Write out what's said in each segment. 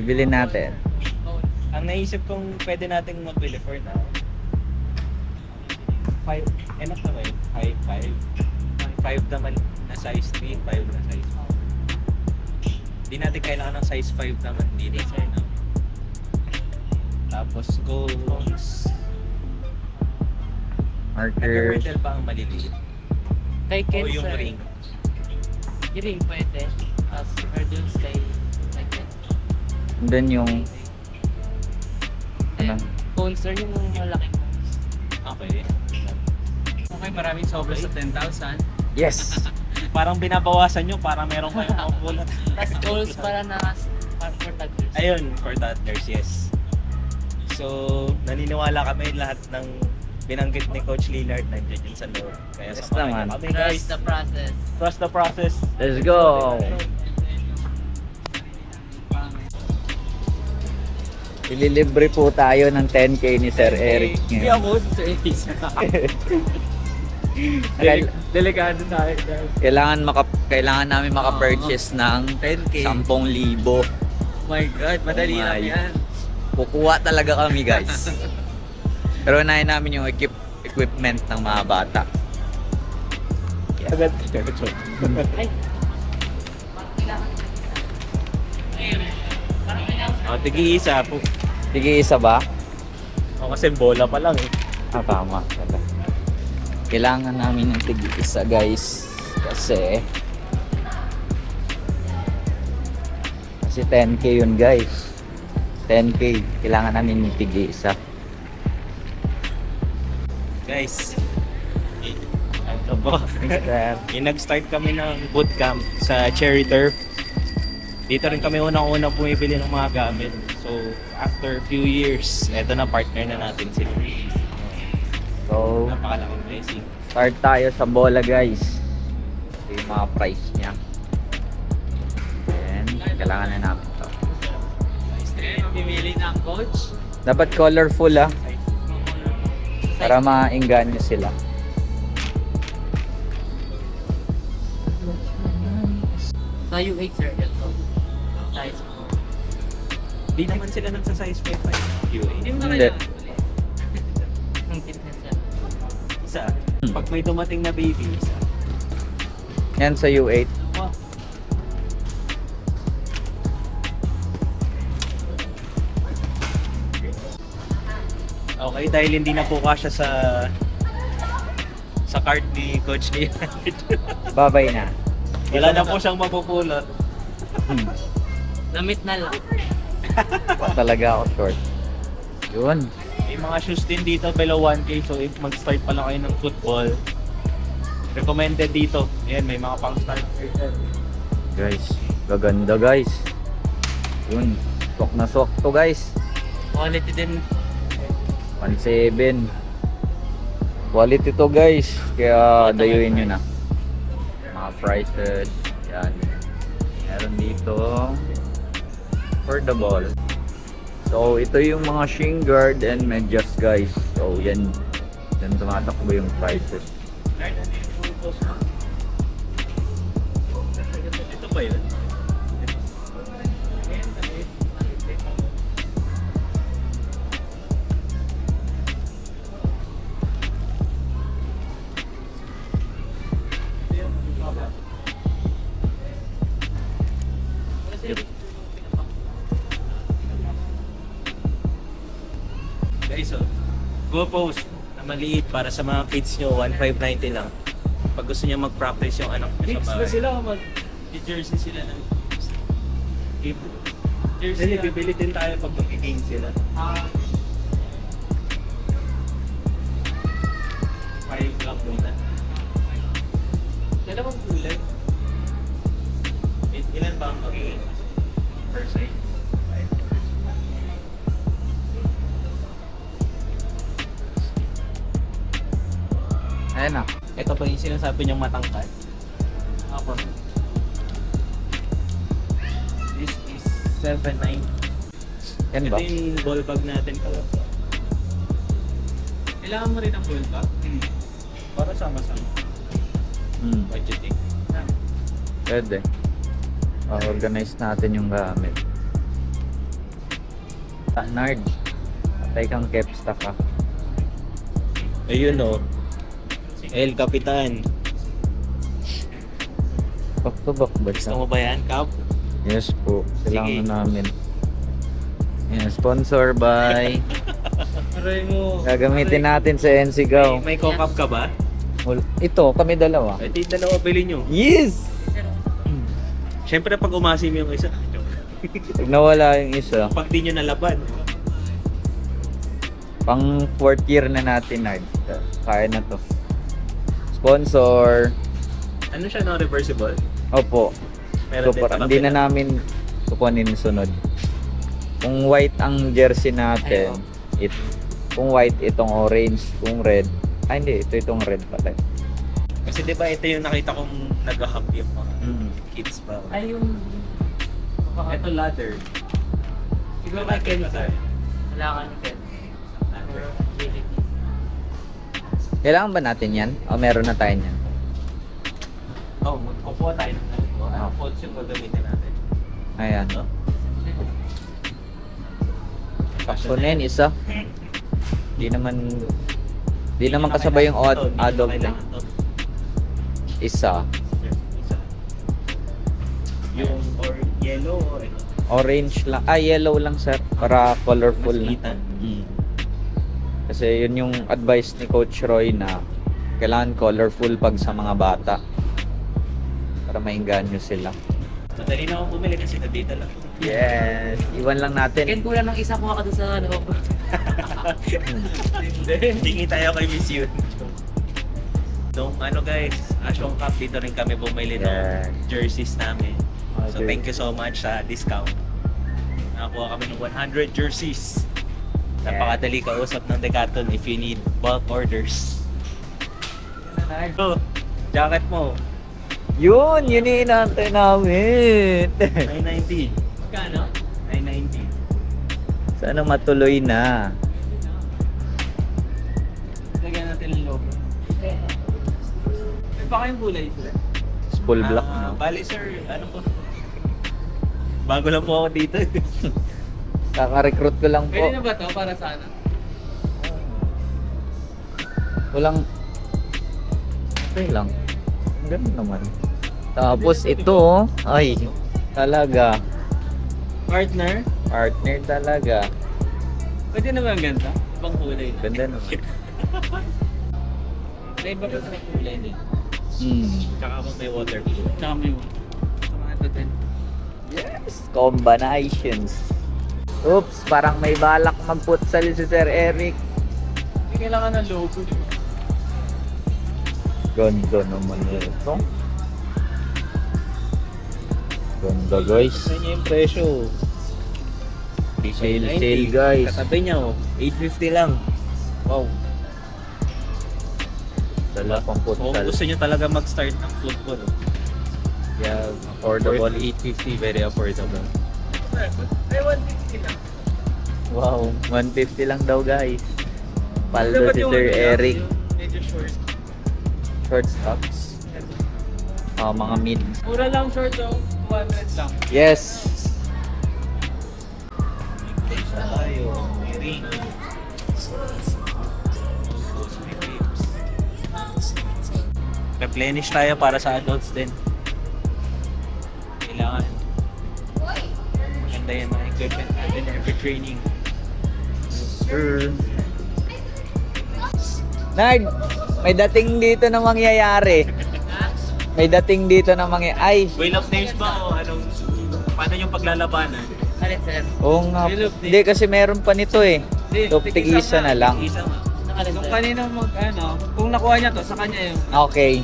Bibili natin. Ang naisip kong pwede nating magbili for now, 5, enough na ba yun? 5 naman na size 3, 5 na size 4. Hindi natin kailangan ng size 5 naman, hindi na sir, no? Tapos goals. Marker. Nag-riddle pa ang maliliit. Kay Ken, O yung sir. ring. Yung ring pwede. Tapos, or dun kay Ken. And then yung ano? Phone, sir, yung malaking phones. Okay. Okay, maraming sobra sa 10,000. Yes. Parang binabawasan nyo para meron kayong mapulot. Tapos goals para for toddlers. Ayun, for toddlers, yes. So, naniniwala kami lahat ng binanggit ni Coach Lillard nandiyan yun sa loob. Kaya Yes samahan naman. niyo kami guys. Trust the process. Trust the process. Let's go. Ililibre po tayo ng 10k ni Sir Eric Hindi ngayon. ako sa isa. Delikado tayo guys. Kailangan namin maka-purchase ng 10K. 10,000. Oh my God, madali Oh lang my. yan. Kukuha talaga kami guys. Pero unahin namin yung equipment ng mga bata. Agad. Ay. O, tigi-isa po. Sige, isa ba? O, kasi bola pa lang eh. Tama. Kailangan namin ng tig-isa guys. Kasi 10k yun guys. 10k. Kailangan namin yung tig-isa. Guys. Ano po? Nag-start kami ng bootcamp sa Cherry Turf. Dito rin kami unang-unang bumibili ng mga gamit. So, after few years, eto na partner na natin sila. So, Napakalaking blessing. start tayo sa bola guys. Ito yung mga price niya. And kailangan na namin to. Pimili ng coach. Dapat colorful para maingganyo sila. Sa U8, sir. Ito. Size 4. Di naman sila nagsa-size 5 UA. Hindi mo na Hindi. kailangan pala. Ang fitness, sir. Isa. Pag may dumating na baby, isa. Yan sa U8. Wow. Okay, dahil hindi na po kasya sa cart ni Coach Leonard. Babay na. Wala na po siyang mapupulot. Damit na lang. Talaga ako short. Yun. May mga shoes din dito below 1K, so if mag-start pa lang kayo ng football, recommended dito. Ayan, may mga pang-start. Guys, gaganda guys. Yun. Swak na swak to guys. Quality din. 1.7. Quality to guys. Kaya dayuin nyo na. Mga prices. Yan. Meron dito. For the ball. So ito yung mga shin guard and medyas guys. So yan. Yan tumatakbo yung prices. Ito ba yun? Guys, so, go post na maliit para sa mga kids nyo, 1,590 lang. Pag gusto nyo mag-practice yung anak nyo sa bahay. sila mag-jersey sila ng Jersey, bibili din tayo pag mag-game sila. 5 lang muna. dalawang kulay. Ilan ba ang magiging per side? Ayan na. Ito ba yung sinasabi niyang matangkad? Ako. This is 7.9. Yan Ito ba? yung ball bag natin pala. Kailangan mo rin ang full back. Para sama-sama. Budgeting. Pwede. Organize natin yung gamit. Nard, patay kang kepsta ka. Ayun o. El Capitan. Back to back ba Gusto siya? mo ba yan, Cap? Yes po, kailangan Sige. namin. Yan, sponsor by... Aray mo. Gagamitin natin sa NCGAW. May co-cap ka ba? Ito, kami dalawa. Ito yung dalawa bili nyo. Yes! Siyempre pag umasim yung isa. Pag nawala yung isa, Pag di nyo nalaban. pang 4th year na natin, Nard. Kaya na to. Sponsor. Ano siya, no? Reversible? Opo. Meron So, din sa hindi kabila. na namin kukunin sunod. Kung white ang jersey natin, kung white itong orange, kung red, hindi, itong red pala. Kasi di ba ito yung nakita kong nag-hump yung mga kids ba? Ay, yung... Ito ladder. Siguro may Ken, sir. Wala ka ni Ken. Or ability. Kailangan ba natin yan? O meron na tayo yan? Oh, magkukuha tayo ng ano. Coach yung gagamitin natin. Ayan. No? Kunin isa. Di naman kasabay yung adult. Kailangan to. Isa. Isa. Yung or yellow or ano. Orange lang. Yellow lang, sir. Para colorful na. Maslitan. Kasi yun yung advice ni Coach Roy na kailangan colorful pag sa mga bata. Para mainganyo sila. Madali na akong bumili kasi nandito lang. Yes! Iwan lang natin. Ken, kulang ng isa kuha ka doon sa ano. Hingi tayo kay Miss Yun. Nung ano guys, Asian Cup dito rin kami bumili ng Yeah. jerseys namin. So Okay. thank you so much sa discount. Nakakuha kami ng 100 jerseys. Yeah. Napakadali kausap ng Decathlon if you need bulk orders. So, jacket mo, Yun yung inaantay namin. 990. Magkano? 990. Sana matuloy na. Lagyan natin ng logo. May pa kayong kulay, sir? Full black, no? Bali sir, ano po? Bago lang po ako dito. Kaka-recruit ko lang po. Pwede na ba to para sa ano? Walang... Okay lang. Ganun naman. Tapos ito, oh. Ay, talaga. Partner? Partner talaga. Pwede na ba ang ganda? Ibang kulay na. Ganda naman. May iba pa sa kulay din. Tsaka kung may waterproof. Tsaka may sa mga ito din. Yes! Combinations. Oops, parang may balak mag-futsal si Sir Eric. Hindi kailangan ng logo, di ba? Ganda naman ito. Ganda guys. Ano niya yung presyo? Sale guys. Katabi niya oh, 850 lang. Wow. Dala pang Kung futsal. gusto niyo talaga mag-start ng football, Yeah, affordable. 850, very affordable. Ay, 150 lang. Wow, 150 lang daw guys. Paldo Dapat si yung Sir ano lang, Eric. yung medyo short. Short stocks. Mga mid. Mura lang short, so 200 lang. Yes! Thanks na tayo. May ring. Replenish tayo para sa adults din. Kailangan. Maganda yung mga equipment natin every training. Sir. Nard, may dating dito na mangyayari. May dating dito na mangyayari. Ay, Wheel of Names ba o anong, paano yung paglalabanan? Alin, sir? oo nga. Hindi kasi meron pa nito eh. So, tigisa na lang. Isa nga. Alin, Kung sir? kanino kung nakuha niya to, sa kanya yun. Okay.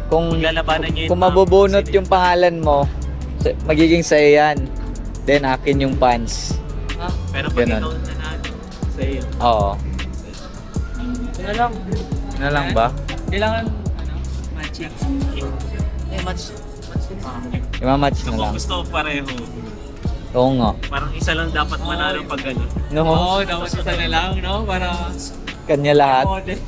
Kung Paglalabanan niyo kung mabubunot yung pangalan mo, magiging sa'yo yan. Then akin yung pants. Ah, Pero pag Ganun. ikaw nanalo, sa'yo. Oo. yun na lang. Na lang ba? Kailangan, matching. May match. Match yun. Imamatch So na kung lang. gusto pareho, Oo nga. parang isa lang dapat manalo pag gano'n. No, Oo, dapat isa na lang, no? Para kanya lahat. model.